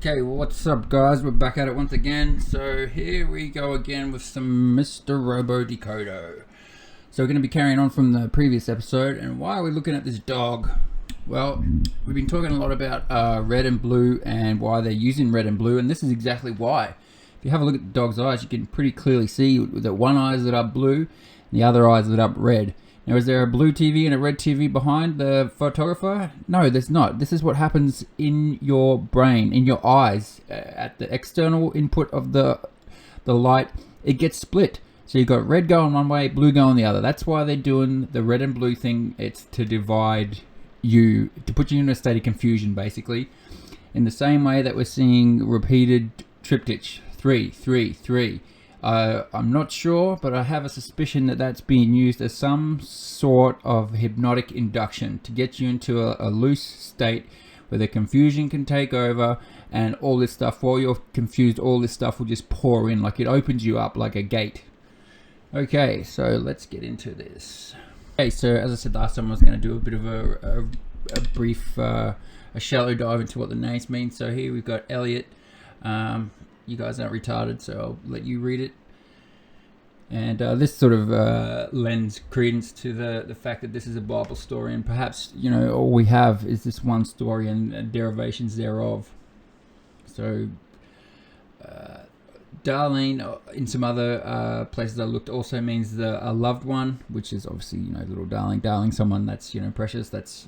Okay, well, what's up, guys? We're back at it once again. So here we go again with some Mr. Robo Decodo. So we're going to be carrying on from the previous episode. And why are we looking at this dog? Well, we've been talking a lot about red and blue and why they're using red and blue, and this is exactly why. If you have a look at the dog's eyes, you can pretty clearly see that one eye is lit up blue and the other eye is lit up red. Now, is there a blue TV and a red TV behind the photographer? No, there's not. This is what happens in your brain, in your eyes. At the external input of the light, it gets split. So you've got red going one way, blue going the other. That's why they're doing the red and blue thing. It's to divide you, to put you in a state of confusion, basically. In the same way that we're seeing repeated triptych, 3, 3, 3. I'm not sure, but I have a suspicion that that's being used as some sort of hypnotic induction to get you into a loose state where the confusion can take over, and all this stuff, while you're confused, all this stuff will just pour in, like it opens you up like a gate. Okay, so let's get into this. Okay, so as I said last time, I was going to do a bit of a brief, a shallow dive into what the names mean. So here we've got Elliot. You guys aren't retarded, so I'll let you read it. And this sort of lends credence to the fact that this is a Bible story, and perhaps, you know, all we have is this one story and derivations thereof. So, Darlene, in some other places I looked, also means a loved one, which is obviously, you know, little darling. Darling, someone that's, you know, precious, that's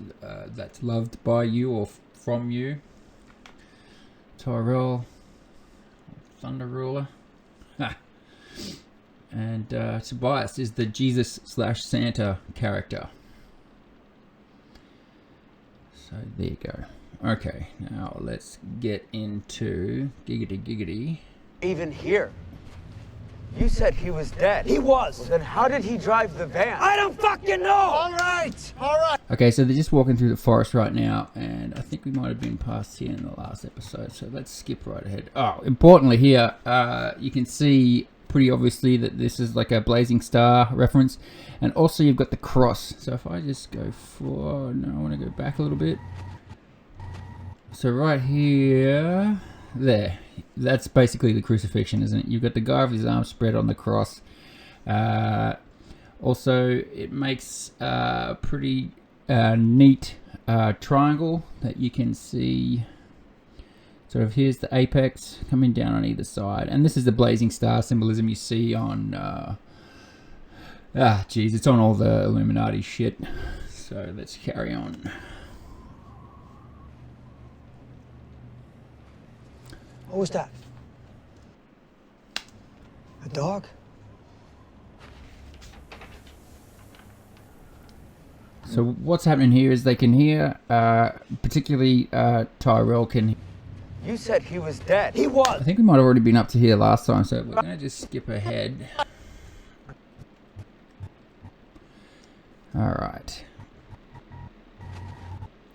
loved by you or from you. Tyrell, Thunder Ruler. And Tobias is the Jesus/Santa character. So there you go. Okay, now let's get into giggity. Even here. You said he was dead. He was. Well, then how did he drive the van? I don't fucking know. All right. Okay, so they're just walking through the forest right now, and I think we might have been past here in the last episode, so let's skip right ahead. Oh, importantly here, you can see pretty obviously that this is like a blazing star reference, and also you've got the cross. So if I just go I want to go back a little bit. So right here, there, that's basically the crucifixion, isn't it? You've got the guy with his arms spread on the cross. Also, it makes a pretty neat triangle that you can see. Sort of, here's the apex coming down on either side, and this is the blazing star symbolism you see on it's on all the Illuminati shit. So let's carry on. What was that? A dog? So what's happening here is they can hear, particularly Tyrell can. You said he was dead. He was. I think we might have already been up to here last time, so we're going to just skip ahead. Alright.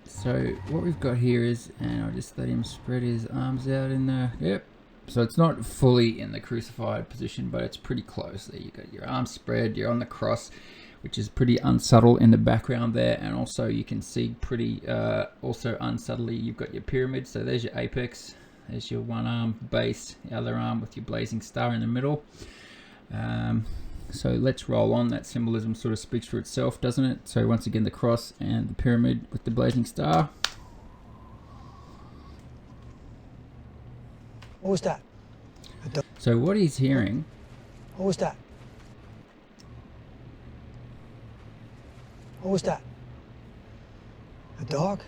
So what we've got here is, and I'll just let him spread his arms out in the, yep. So it's not fully in the crucified position, but it's pretty close. There you got your arms spread, you're on the cross, which is pretty unsubtle in the background there, and also you can see pretty also unsubtly you've got your pyramid. So there's your apex, there's your one arm base, the other arm with your blazing star in the middle. So let's roll on. That symbolism sort of speaks for itself, doesn't it? So once again, the cross and the pyramid with the blazing star. What was that? So what he's hearing, What was that? What was that? A dog?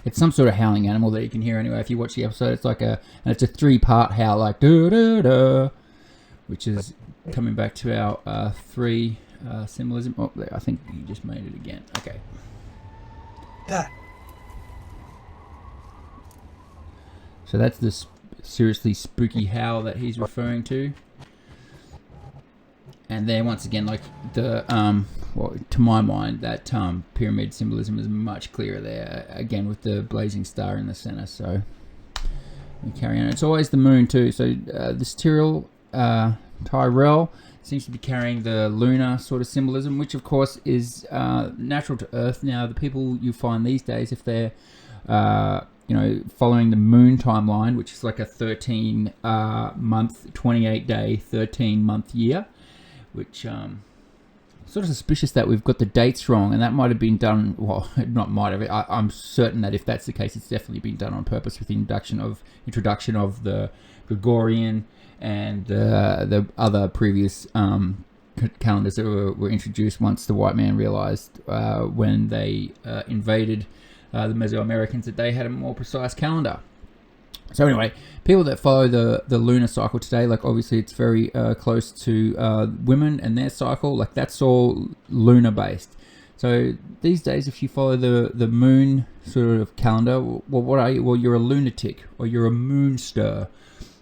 it's some sort of howling animal that you can hear anyway. If you watch the episode, it's like and it's a 3-part howl, like da da da, which is coming back to our 3 symbolism. Oh, there, I think you just made it again. Okay. That. So that's the seriously spooky howl that he's referring to. And then once again, like the well, to my mind, that pyramid symbolism is much clearer there. Again, with the blazing star in the center. So we carry on. It's always the moon too. So this Tyrell seems to be carrying the lunar sort of symbolism, which of course is natural to Earth. Now, the people you find these days, if they're following the moon timeline, which is like a 13 month, 28 day, 13 month year, which sort of suspicious that we've got the dates wrong, and that might have been done, well, not might have, I'm certain that if that's the case, it's definitely been done on purpose with the introduction of the Gregorian and the other previous calendars that were introduced once the white man realized when they invaded the Mesoamericans that they had a more precise calendar. So anyway, people that follow the lunar cycle today, like obviously it's very close to women and their cycle, like that's all lunar based. So these days, if you follow the moon sort of calendar, well, what are you? Well, you're a lunatic or you're a moonster.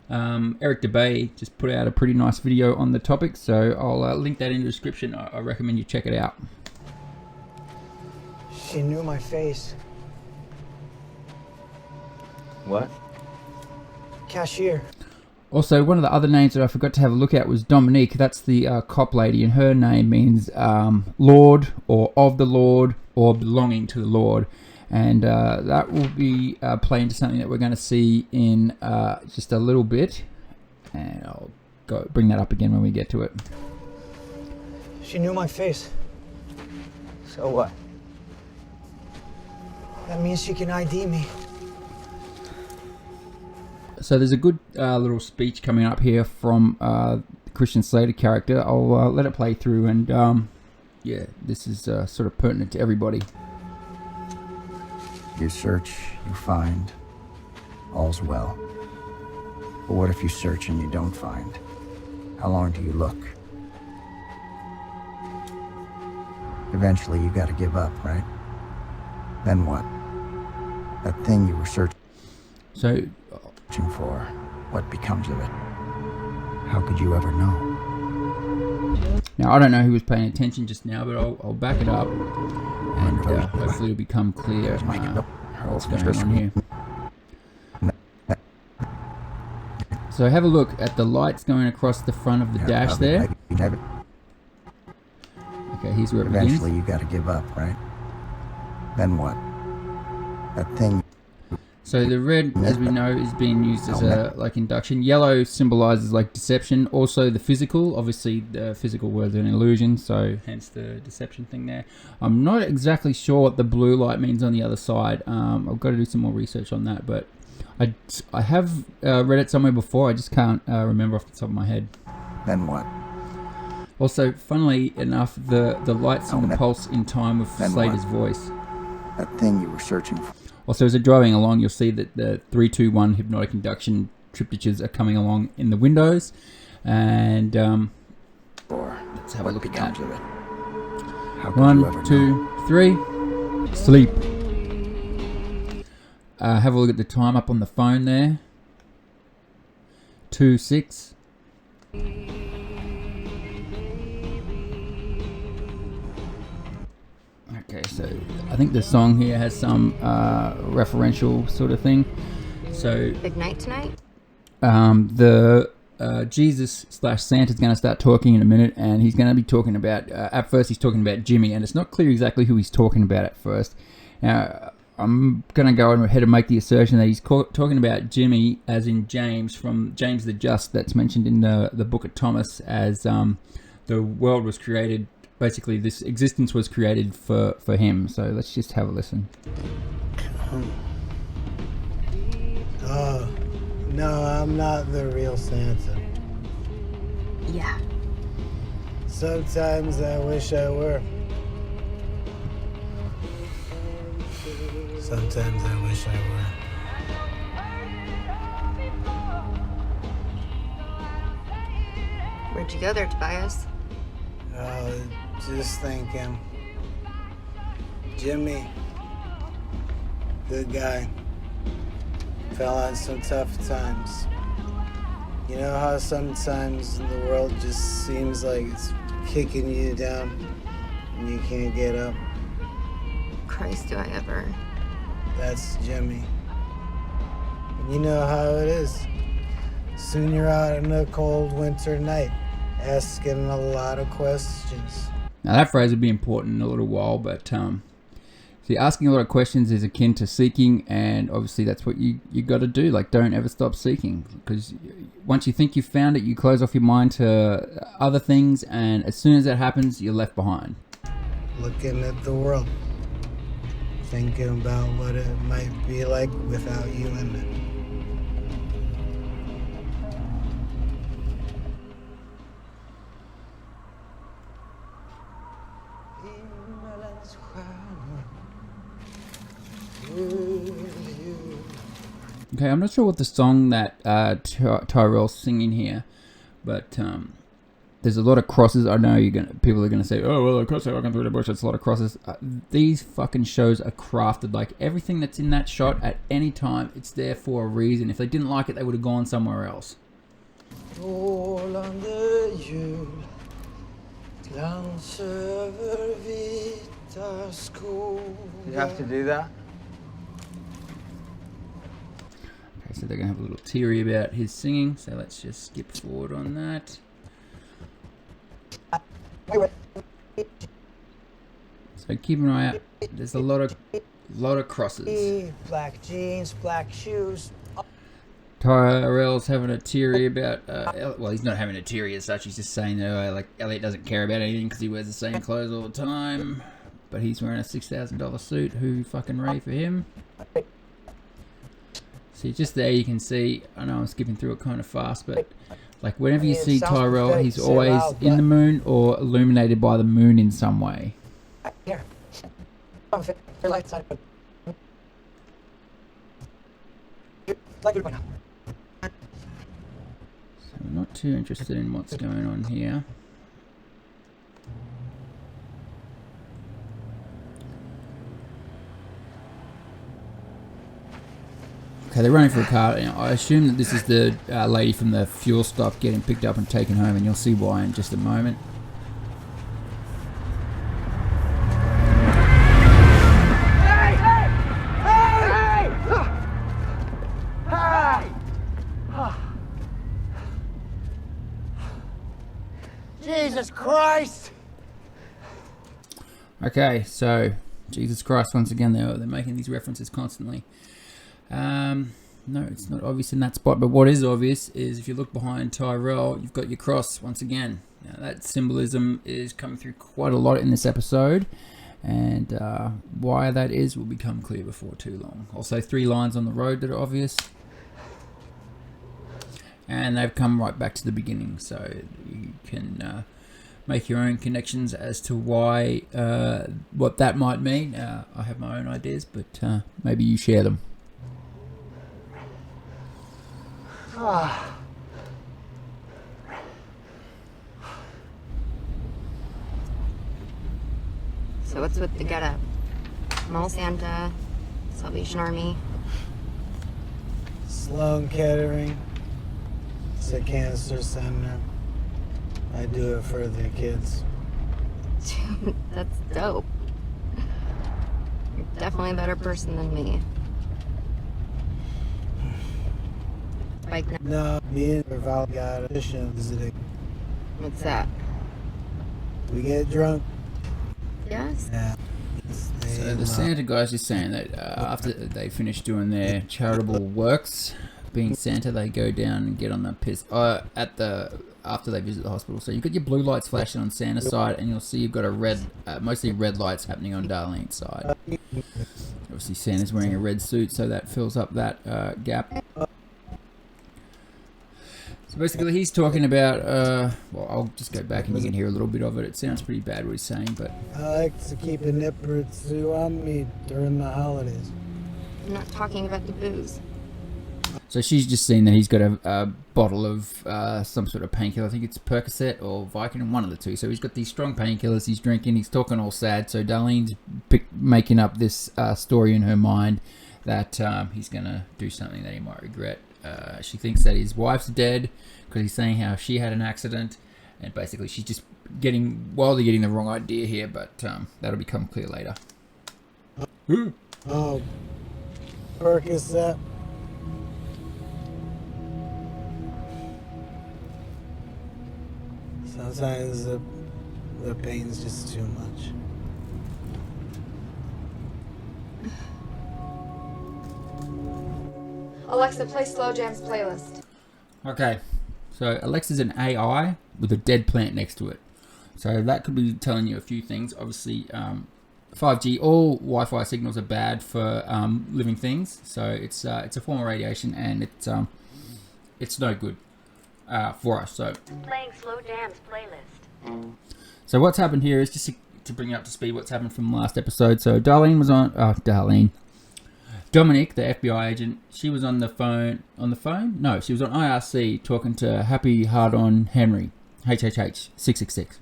Eric Dubay just put out a pretty nice video on the topic, so I'll link that in the description. I recommend you check it out. She knew my face. What? Cashier. Also, one of the other names that I forgot to have a look at was Dominique. That's the cop lady, and her name means Lord or of the Lord or belonging to the Lord. And that will be play into something that we're going to see in just a little bit. And I'll bring that up again when we get to it. She knew my face. So what? That means she can ID me. So there's a good little speech coming up here from the Christian Slater character. I'll let it play through, and yeah, this is sort of pertinent to everybody. You search, you find, all's well. But what if you search and you don't find? How long do you look? Eventually you gotta give up, right? Then what? That thing you were searching for, what becomes of it? How could you ever know? Now, I don't know who was paying attention just now, but I'll back it up, and hopefully it'll become clear what's going on here. So have a look at the lights going across the front of the dash there. Okay, here's where it begins. Eventually you gotta give up, right? Then what? That thing. So the red, as we know, is being used as a like induction. Yellow symbolizes like deception. Also the physical, obviously the physical words are an illusion, so hence the deception thing there. I'm not exactly sure what the blue light means on the other side. I've got to do some more research on that, but I have read it somewhere before. I just can't remember off the top of my head. Then what? Also, funnily enough, the lights and the pulse in time with Slater's voice. That thing you were searching for. Also, as you're driving along, you'll see that the 3-2-1 hypnotic induction triptychs are coming along in the windows. And let's have a look at that. 1, 2, 3. Sleep. Have a look at the time up on the phone there. 2-6. Okay, so I think the song here has some referential sort of thing. So big night tonight. The Jesus / Santa is going to start talking in a minute, and he's going to be talking about. At first, he's talking about Jimmy, and it's not clear exactly who he's talking about at first. Now, I'm going to go ahead and make the assertion that he's talking about Jimmy, as in James, from James the Just, that's mentioned in the Book of Thomas, as the world was created. Basically, this existence was created for him. So let's just have a listen. Oh, no, I'm not the real Santa. Yeah. Sometimes I wish I were. Sometimes I wish I were. Where'd you go there, Tobias? Just thinking. Jimmy, good guy, fell on some tough times. You know how sometimes the world just seems like it's kicking you down and you can't get up? Christ, do I ever. That's Jimmy. And you know how it is. Soon you're out on a cold winter night, asking a lot of questions. Now that phrase would be important in a little while, but see, asking a lot of questions is akin to seeking, and obviously that's what you got to do. Like, don't ever stop seeking, because once you think you've found it, you close off your mind to other things, and as soon as that happens, you're left behind. Looking at the world. Thinking about what it might be like without you in it. Okay, I'm not sure what the song that Tyrell's singing here, but there's a lot of crosses. I know people are gonna say, "Oh well, of course they're walking through the bush." It's a lot of crosses. These fucking shows are crafted. Like, everything that's in that shot at any time, it's there for a reason. If they didn't like it, they would have gone somewhere else. All under you, glanser vita skog. You have to do that? Okay, so they're gonna have a little theory about his singing. So let's just skip forward on that. So keep an eye out. There's a lot of crosses. Black jeans, black shoes. Tyrell's having a theory about. Well, he's not having a theory as such. He's just saying that like Elliot doesn't care about anything because he wears the same clothes all the time. But he's wearing a $6,000 suit. Who fucking ready for him? See, just there you can see. I know I'm skipping through it kind of fast, but like whenever you see Tyrell, he's always in the moon or illuminated by the moon in some way. Here. Your lights on. Like it right now. So I'm not too interested in what's going on here. Okay, they're running for a car. Now, I assume that this is the lady from the fuel stop getting picked up and taken home, and you'll see why in just a moment. Jesus Christ! Okay, so Jesus Christ, once again, they're making these references constantly. No, it's not obvious in that spot, but what is obvious is if you look behind Tyrell, you've got your cross once again. Now, that symbolism is coming through quite a lot in this episode, and why that is will become clear before too long. Also, 3 lines on the road that are obvious, and they've come right back to the beginning, so you can make your own connections as to why, what that might mean. I have my own ideas, but maybe you share them. So what's with the getup? Mall Santa, Salvation Army. Sloan Kettering. It's a cancer center. I do it for the kids. Dude, that's dope. You're definitely a better person than me. Bike now. No, me and Val got a mission visiting. What's that? We get drunk. Yes? Yeah. So the Santa guy's just saying that after they finish doing their charitable works, being Santa, they go down and get on the piss after they visit the hospital. So you've got your blue lights flashing on Santa's side, and you'll see you've got a red, mostly red lights happening on Darlene's side. Obviously, Santa's wearing a red suit, so that fills up that gap. So basically, he's talking about. Well, I'll just go back and you can hear a little bit of it. It sounds pretty bad what he's saying, but I like to keep a nip or two on me during the holidays. I'm not talking about the booze. so she's just seen that he's got a bottle of some sort of painkiller. I think it's Percocet or Vicodin, one of the two. So he's got these strong painkillers. He's drinking. He's talking all sad. So Darlene's making up this story in her mind that he's gonna do something that he might regret. She thinks that his wife's dead because he's saying how she had an accident, and basically she's just wildly getting the wrong idea here, but that'll become clear later. Oh, Percocet. Sometimes the pain's just too much. Alexa, play Slow Jams playlist. Okay, so Alexa's an AI with a dead plant next to it. So that could be telling you a few things. Obviously, 5G, all Wi-Fi signals are bad for living things. So it's a form of radiation, and it's no good for us. So Playing Slow Jams playlist. So what's happened here is just to bring you up to speed what's happened from last episode. So Dominic, the FBI agent, she was on the phone. No, she was on IRC talking to Happy Hard-On Henry, HHH 666.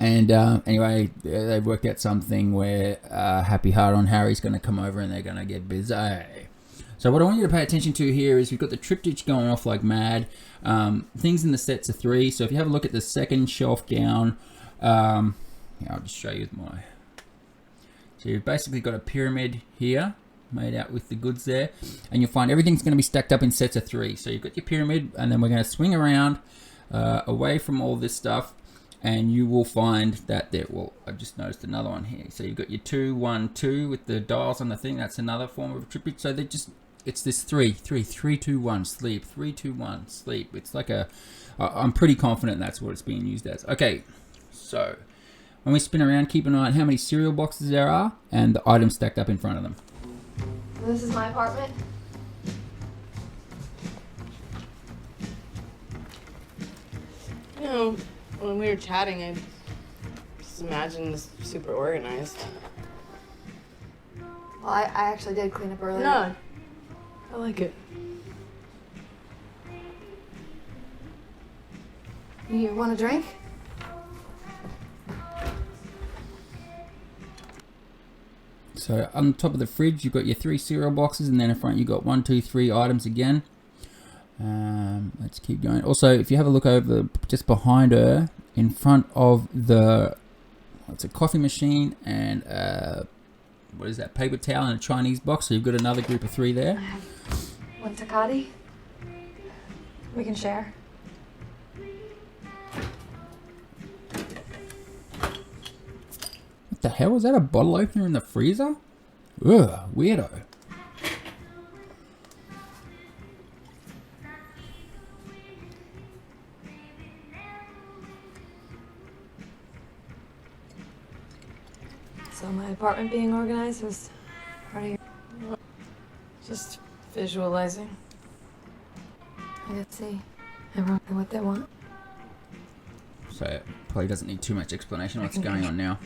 And anyway, they've worked out something where Happy Hard-On Harry's going to come over and they're going to get busy. So what I want you to pay attention to here is we've got the triptych going off like mad. Things in the sets of 3. So if you have a look at the second shelf down, I'll just show you my... So you've basically got a pyramid here made out with the goods there, and you'll find everything's going to be stacked up in sets of 3. So you've got your pyramid, and then we're going to swing around away from all this stuff, and you will find that there. Well, I've just noticed another one here. So you've got your 2, 1, 2 with the dials on the thing. That's another form of a triptych. So it's this 3, 2, 1, sleep, 3, 2, 1, sleep. It's like I'm pretty confident that's what it's being used as. Okay, so when we spin around, keep an eye on how many cereal boxes there are and the items stacked up in front of them. This is my apartment. You know, when we were chatting, I just imagined this super organized. Well, I actually did clean up earlier. No, I like it. You want a drink? So on top of the fridge, you've got your 3 cereal boxes, and then in front you've got 1, 2, 3 items again. Let's keep going. Also, if you have a look over just behind her, in front of it's a coffee machine and what is that, paper towel and a Chinese box. So you've got another group of 3 there. I have 1 Takati. We can share. What the hell? Was that a bottle opener in the freezer? Ugh, weirdo. So my apartment being organized was part of your... Just visualizing. I get to see everyone what they want. So it probably doesn't need too much explanation what's going on now.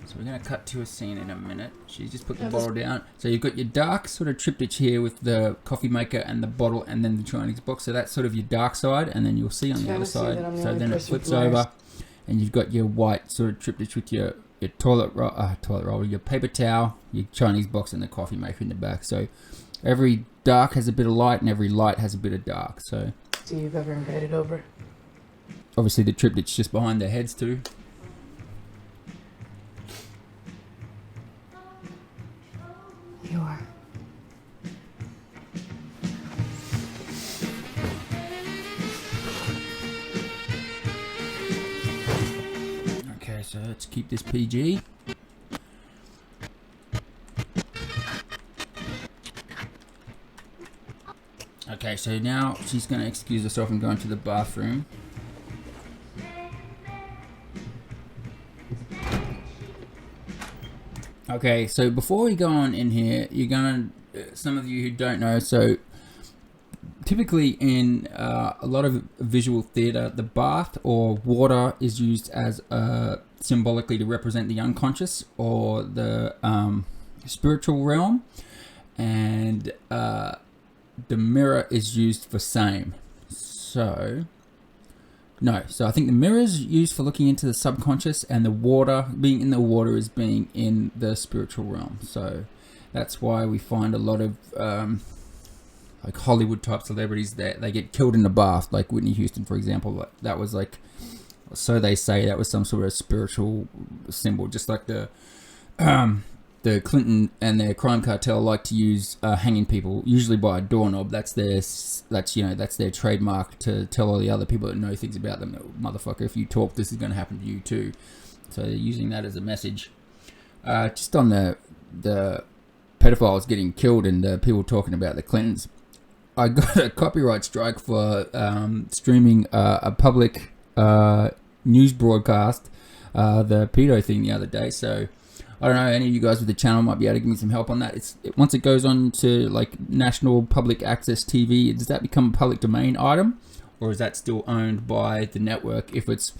So we're going to cut to a scene in a minute. She's just put the bottle down. So you've got your dark sort of triptych here with the coffee maker and the bottle and then the Chinese box. So that's sort of your dark side, and then you'll see on the other side. So then it flips over and you've got your white sort of triptych with your toilet roll, your paper towel, your Chinese box and the coffee maker in the back. So every dark has a bit of light and every light has a bit of dark. So you've ever invited over? Obviously the triptych's just behind their heads too. You are. Okay, so let's keep this PG. Okay, so now she's going to excuse herself and go into the bathroom. Okay, so before we go on in here, you're going to, some of you who don't know, so typically in a lot of visual theatre, the bath or water is used as symbolically to represent the unconscious or the spiritual realm, and the mirror is used for same. So I think the mirror is used for looking into the subconscious, and the water, being in the water, is being in the spiritual realm. So that's why we find a lot of like Hollywood type celebrities that they get killed in the bath, like Whitney Houston, for example. That was like, so they say, that was some sort of spiritual symbol, just like the the Clinton and their crime cartel like to use hanging people, usually by a doorknob. That's their trademark to tell all the other people that know things about them, motherfucker, if you talk, this is going to happen to you too. So they're using that as a message. Just on the pedophiles getting killed and people talking about the Clintons, I got a copyright strike for streaming a public news broadcast, the pedo thing the other day. So I don't know, any of you guys with the channel might be able to give me some help on that. Once it goes on to like national public access TV, does that become a public domain item, or is that still owned by the network if it's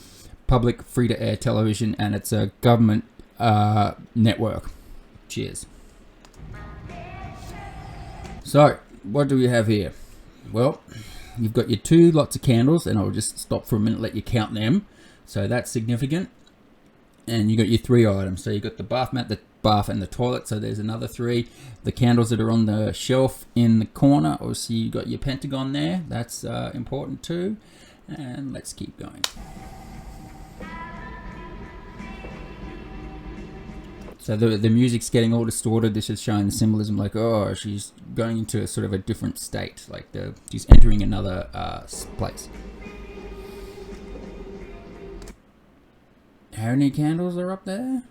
public free to air television and it's a government network? Cheers. So what do we have here? Well, you've got your 2 lots of candles, and I'll just stop for a minute, let you count them. So that's significant. And you got your 3 items. So you got the bath mat, the bath, and the toilet. So there's another 3. The candles that are on the shelf in the corner. Obviously you got your pentagon there. That's important too. And let's keep going. So the music's getting all distorted. This is showing the symbolism, like, oh, she's going into a sort of a different state, like she's entering another place. How many candles are up there?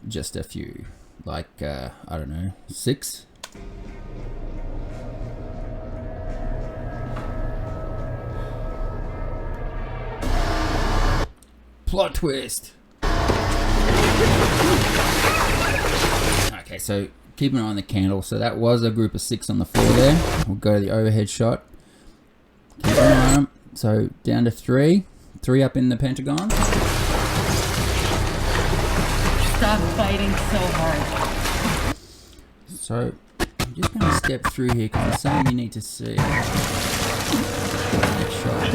Just a few, like I don't know, 6. Plot twist. Okay, so keep an eye on the candle. So that was a group of 6 on the floor there. We'll go to the overhead shot. Keep an eye on them. So down to 3. 3 up in the pentagon. Stop fighting so hard. So I'm just going to step through here because there's something you need to see. Next shot.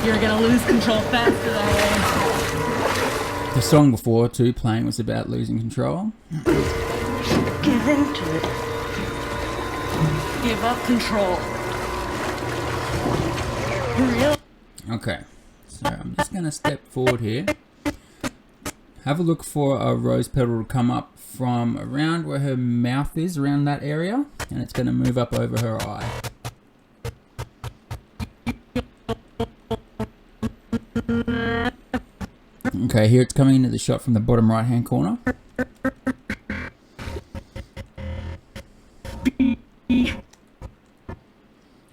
You're gonna lose control faster that way. The song before too playing was about losing control. Give into it. Give up control. Hurry up. Okay, so I'm just going to step forward here. Have a look for a rose petal to come up from around where her mouth is, around that area, and it's going to move up over her eye. Okay, here it's coming into the shot from the bottom right hand corner.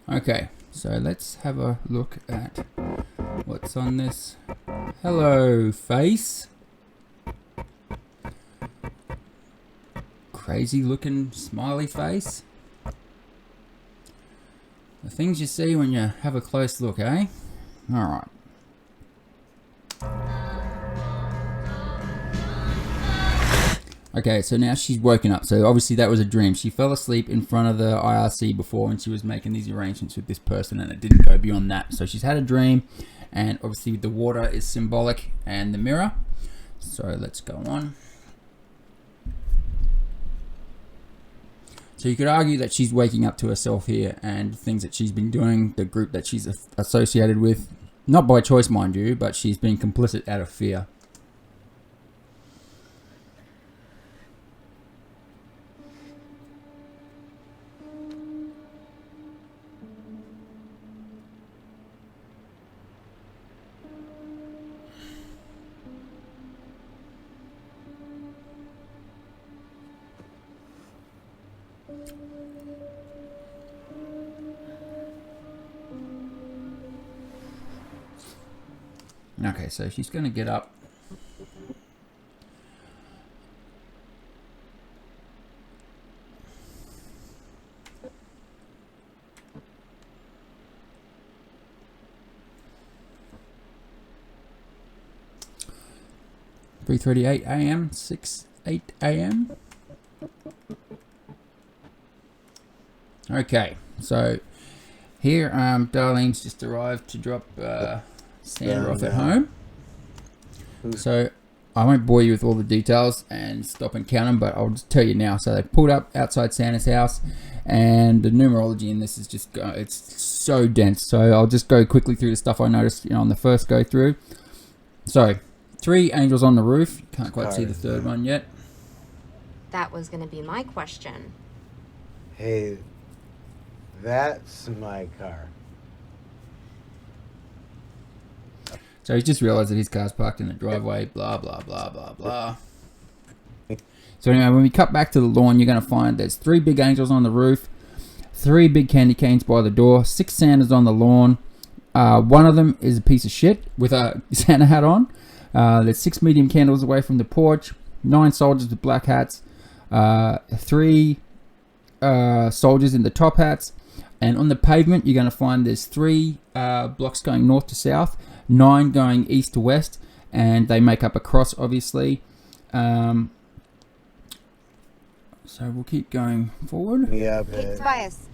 Okay, so let's have a look at what's on this. Hello, face. Crazy looking smiley face. The things you see when you have a close look, eh? Alright. Okay, so now she's woken up. So obviously that was a dream. She fell asleep in front of the IRC before when she was making these arrangements with this person, and it didn't go beyond that. So she's had a dream, and obviously the water is symbolic and the mirror. So let's go on. So you could argue that she's waking up to herself here and things that she's been doing, the group that she's associated with. Not by choice, mind you, but she's been complicit out of fear. Okay, so she's going to get up. (3:38 a.m.) 6:08 a.m. Okay, so here Darlene's just arrived to drop Sandra off at home. So I won't bore you with all the details and stop and count them, but I'll just tell you now. So they pulled up outside Santa's house, and the numerology in this is just it's so dense. So I'll just go quickly through the stuff I noticed, on the first go through. So 3 angels on the roof. You can't quite see the third one yet. That was gonna be my question. Hey, that's my car. So he's just realised that his car's parked in the driveway, blah, blah, blah, blah, blah. So anyway, when we cut back to the lawn, you're going to find there's 3 big angels on the roof, 3 big candy canes by the door, 6 Santas on the lawn. One of them is a piece of shit with a Santa hat on. There's 6 medium candles away from the porch, 9 soldiers with black hats, 3 soldiers in the top hats. And on the pavement, you're going to find there's 3 blocks going north to south, 9 going east to west, and they make up a cross, obviously. So we'll keep going forward. Yeah, Hey, Tobias,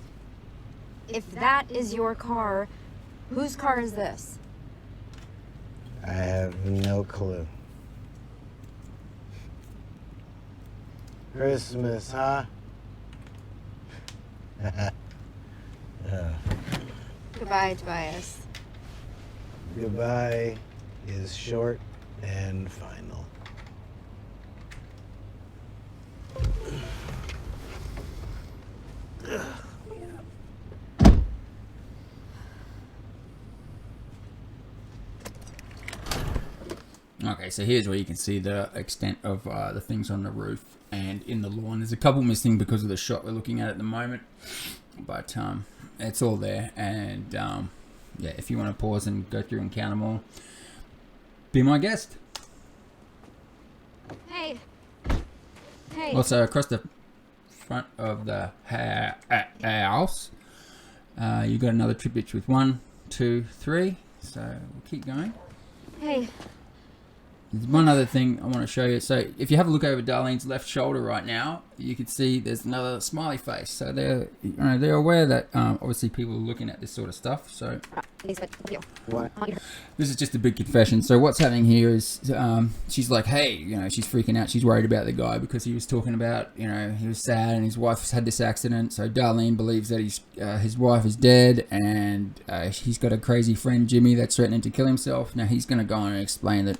if that is your car, whose car is this? I have no clue. Christmas, huh? Goodbye, Tobias. Goodbye is short and final. Okay, so here's where you can see the extent of the things on the roof and in the lawn. There's a couple missing because of the shot we're looking at the moment, but it's all there. And yeah, if you want to pause and go through and count them all, be my guest. Hey. Hey. Also, across the front of the house, you got another trip hitch with 1, 2, 3. So we'll keep going. Hey. There's one other thing I want to show you. So if you have a look over Darlene's left shoulder right now, you can see there's another smiley face. So they're aware that obviously people are looking at this sort of stuff. So What? this is just a big confession. So what's happening here is she's like, hey, she's freaking out. She's worried about the guy because he was talking about, he was sad and his wife's had this accident. So Darlene believes that his wife is dead and he's got a crazy friend, Jimmy, that's threatening to kill himself. Now he's going to go on and explain that.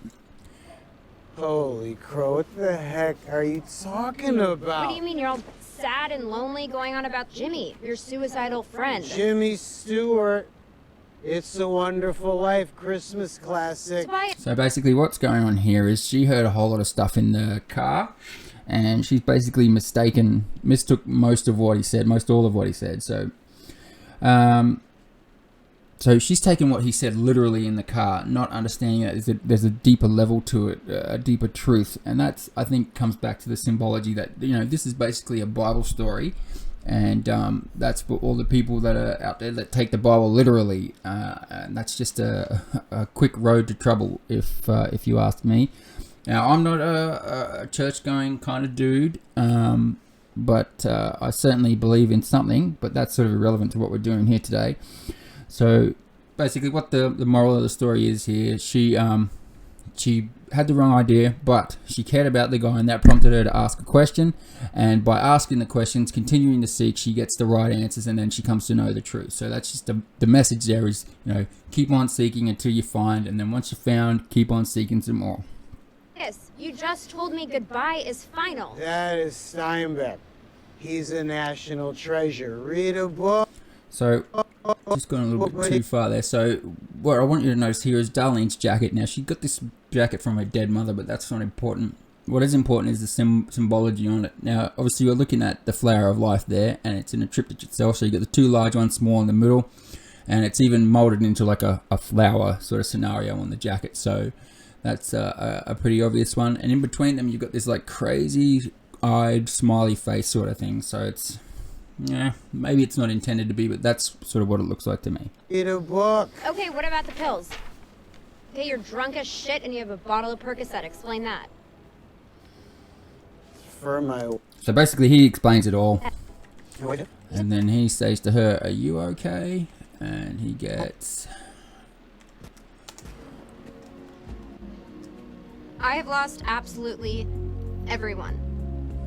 Holy crow, what the heck are you talking about? What do you mean you're all sad and lonely going on about Jimmy, your suicidal friend? Jimmy Stewart. It's a Wonderful Life Christmas classic. So basically what's going on here is she heard a whole lot of stuff in the car and she's basically mistook most all of what he said. So she's taken what he said literally in the car, not understanding that there's a deeper level to it, a deeper truth. And that's, I think, comes back to the symbology that, this is basically a Bible story. And that's for all the people that are out there that take the Bible literally. And that's just a quick road to trouble, if you ask me. Now, I'm not a church-going kind of dude, but I certainly believe in something. But that's sort of irrelevant to what we're doing here today. So basically what the moral of the story is here, she had the wrong idea, but she cared about the guy and that prompted her to ask a question. And by asking the questions, continuing to seek, she gets the right answers and then she comes to know the truth. So that's just the message there is, keep on seeking until you find. And then once you're found, keep on seeking some more. Yes, you just told me goodbye is final. That is Steinbeck. He's a national treasure. Read a book. So, just going a little bit too far there. So, what I want you to notice here is Darlene's jacket. Now, she got this jacket from her dead mother, but that's not important. What is important is the symbology on it. Now, obviously, you're looking at the flower of life there, and it's in a triptych itself. So, you got the 2 large ones, small in the middle, and it's even molded into like a flower sort of scenario on the jacket. So, that's a pretty obvious one. And in between them, you've got this like crazy-eyed, smiley face sort of thing. So, it's... yeah, maybe it's not intended to be, but that's sort of what it looks like to me. Read a book. Okay, what about the pills? Okay, you're drunk as shit and you have a bottle of Percocet. Explain that. For my... So basically he explains it all. Wait. And then he says to her, are you okay? And he gets... I have lost absolutely everyone.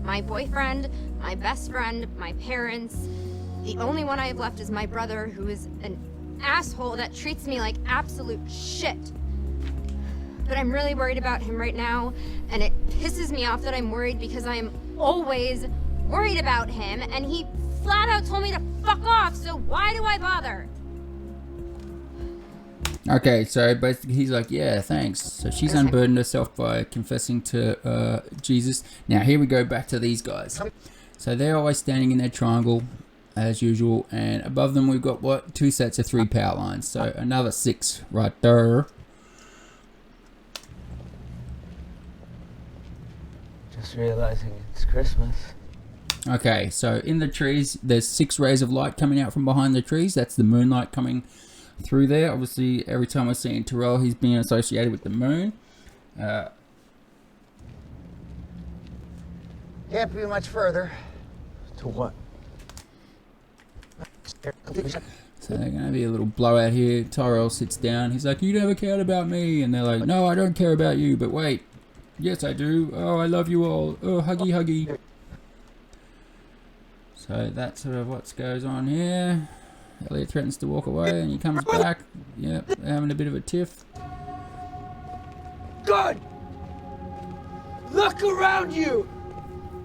My boyfriend, my best friend, my parents. The only one I have left is my brother, who is an asshole that treats me like absolute shit. But I'm really worried about him right now, and it pisses me off that I'm worried because I am always worried about him, and he flat out told me to fuck off, so why do I bother? Okay, so basically he's like, yeah, thanks. So she's unburdened herself by confessing to Jesus. Now here we go back to these guys. So they're always standing in their triangle as usual, and above them we've got what? 2 sets of 3 power lines. So another 6 right there. Just realizing it's Christmas. Okay, so in the trees there's 6 rays of light coming out from behind the trees. That's the moonlight coming through there. Obviously every time we're seeing Terrell, he's being associated with the moon. Can't be much further. To what? So they're going to be a little blowout here. Tyrell sits down. He's like, you never cared about me. And they're like, no, I don't care about you. But wait. Yes, I do. Oh, I love you all. Oh, huggy, huggy. So that's sort of what goes on here. Elliot threatens to walk away and he comes back. Yep, they're having a bit of a tiff. Good! Look around you!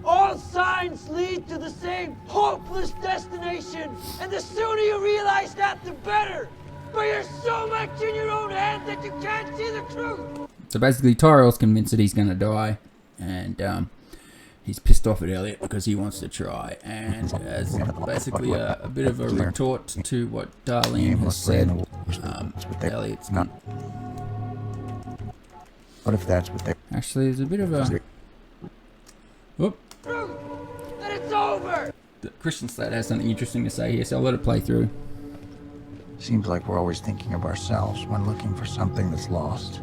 All signs lead to the same hopeless destination, and the sooner you realize that, the better! But you're so much in your own head that you can't see the truth! So basically Tyrell's convinced that he's going to die, and he's pissed off at Elliot because he wants to try, and as basically a bit of a retort to what Darlene has said, Elliot's not. What if that's what they... Actually, there's a bit of a... Whoop. Then it's over! Christian Slater has something interesting to say here, so I'll let it play through. Seems like we're always thinking of ourselves when looking for something that's lost.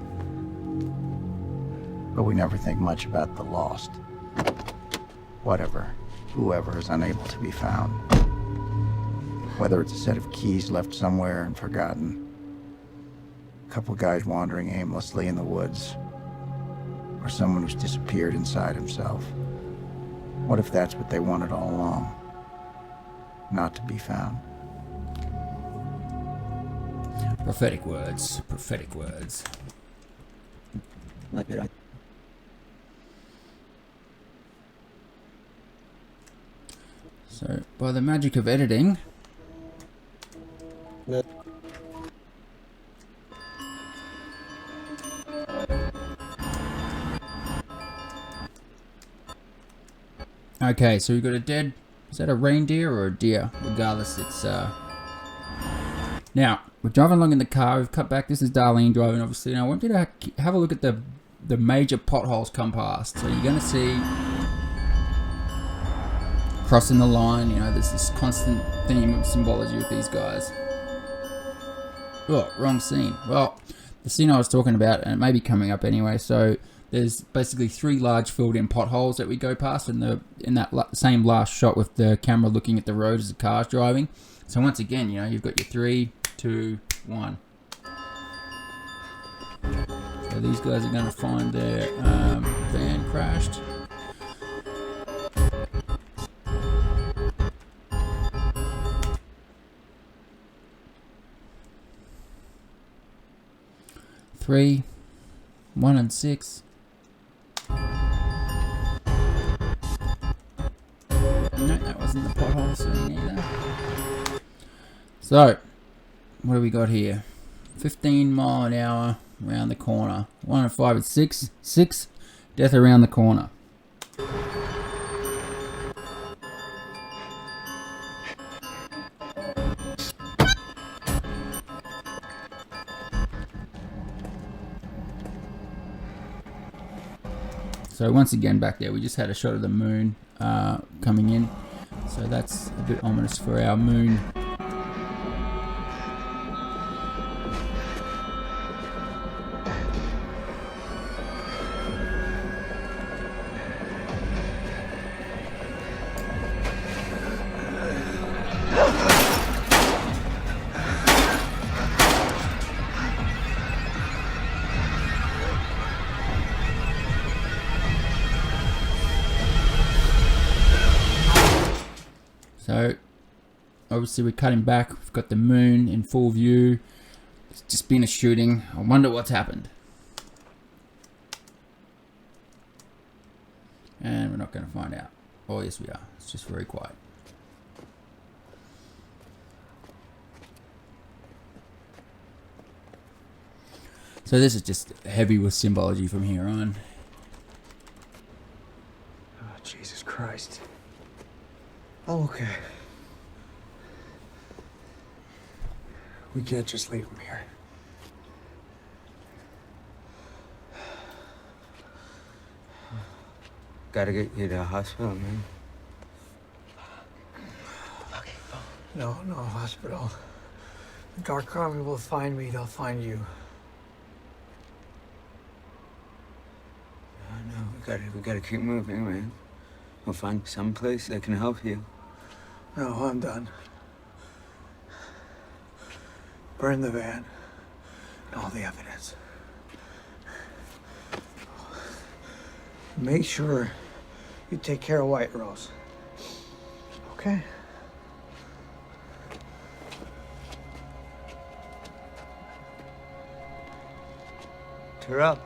But we never think much about the lost. Whatever, whoever is unable to be found. Whether it's a set of keys left somewhere and forgotten, a couple guys wandering aimlessly in the woods, or someone who's disappeared inside himself. What if that's what they wanted all along? Not to be found. Prophetic words, prophetic words. Like that. So, by the magic of editing... Okay, so we've got a dead... Is that a reindeer or a deer? Regardless, it's... Now, we're driving along in the car. We've cut back. This is Darlene driving, obviously. Now, I want you to have a look at the major potholes come past. So you're going to see... Crossing the line, you know, there's this constant theme of symbology with these guys. Oh, wrong scene. Well, the scene I was talking about, and it may be coming up anyway, so there's basically 3 large filled-in potholes that we go past in that same last shot with the camera looking at the road as the car's driving. So once again, you know, you've got your 3, 2, 1. So these guys are going to find their van crashed. Three, 1 and 6. No, that wasn't the pothole scene either. So, what do we got here? 15 mile an hour around the corner. 1 and 5 and 6. 6, death around the corner. So once again back there we just had a shot of the moon coming in, so that's a bit ominous for our moon. So, obviously we're cutting back, we've got the moon in full view, it's just been a shooting, I wonder what's happened. And we're not going to find out. Oh yes, we are. It's just very quiet. So this is just heavy with symbology from here on. Oh, Jesus Christ. I'm okay. We can't just leave him here. Gotta get you to the hospital, man. No hospital. The Dark Army will find me, they'll find you. No, we gotta keep moving, man. We'll find some place that can help you. No, I'm done. Burn the van and all the evidence. Make sure you take care of White Rose. Okay? Tear up.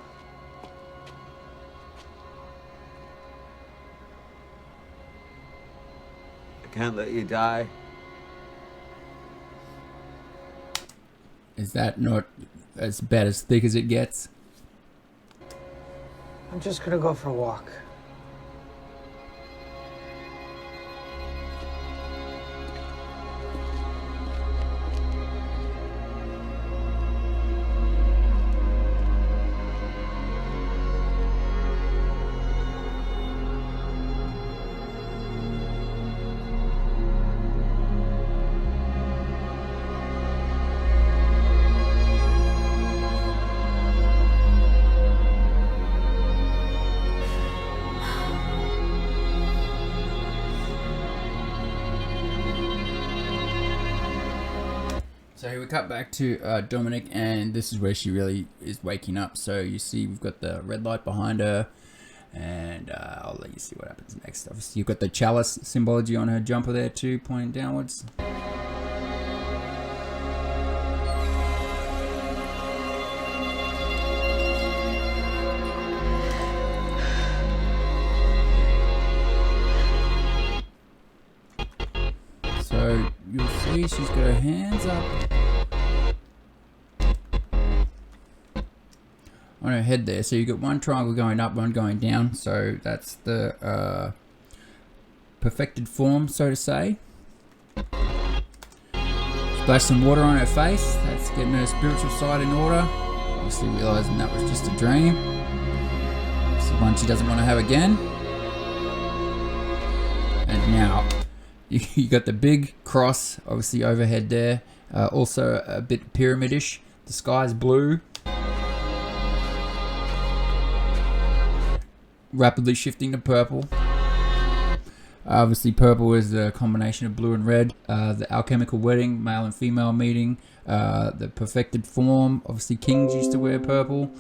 I can't let you die. Is that not as bad as thick as it gets? I'm just gonna go for a walk. So we cut back to Dominic, and this is where she really is waking up. So you see we've got the red light behind her, and I'll let you see what happens next. Obviously you've got the chalice symbology on her jumper there too, pointing downwards. So you'll see she's got her hands up on her head there. So you've got one triangle going up, one going down. So that's the perfected form, so to say. Splash some water on her face. That's getting her spiritual side in order. Obviously realising that was just a dream. It's the one she doesn't want to have again. And now you got the big cross, obviously overhead there. Also a bit pyramidish. The sky's blue. Rapidly shifting to purple. Obviously purple is the combination of blue and red. The alchemical wedding, male and female meeting. The perfected form, obviously kings used to wear purple.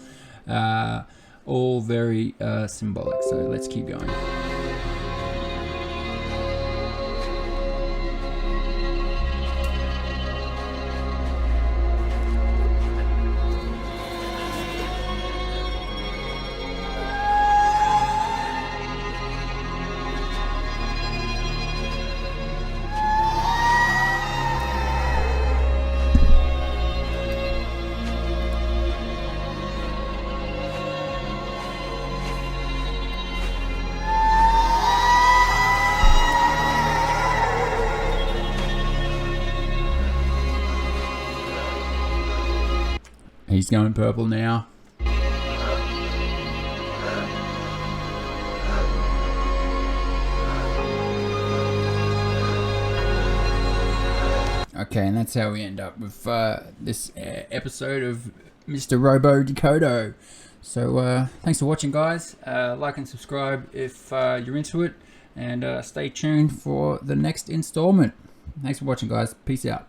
All very symbolic. So let's keep going. He's going purple now. Okay, and that's how we end up with this episode of Mr. Robo Decodo. So thanks for watching, guys. Like and subscribe if you're into it, and stay tuned for the next installment. Thanks for watching, guys. Peace out.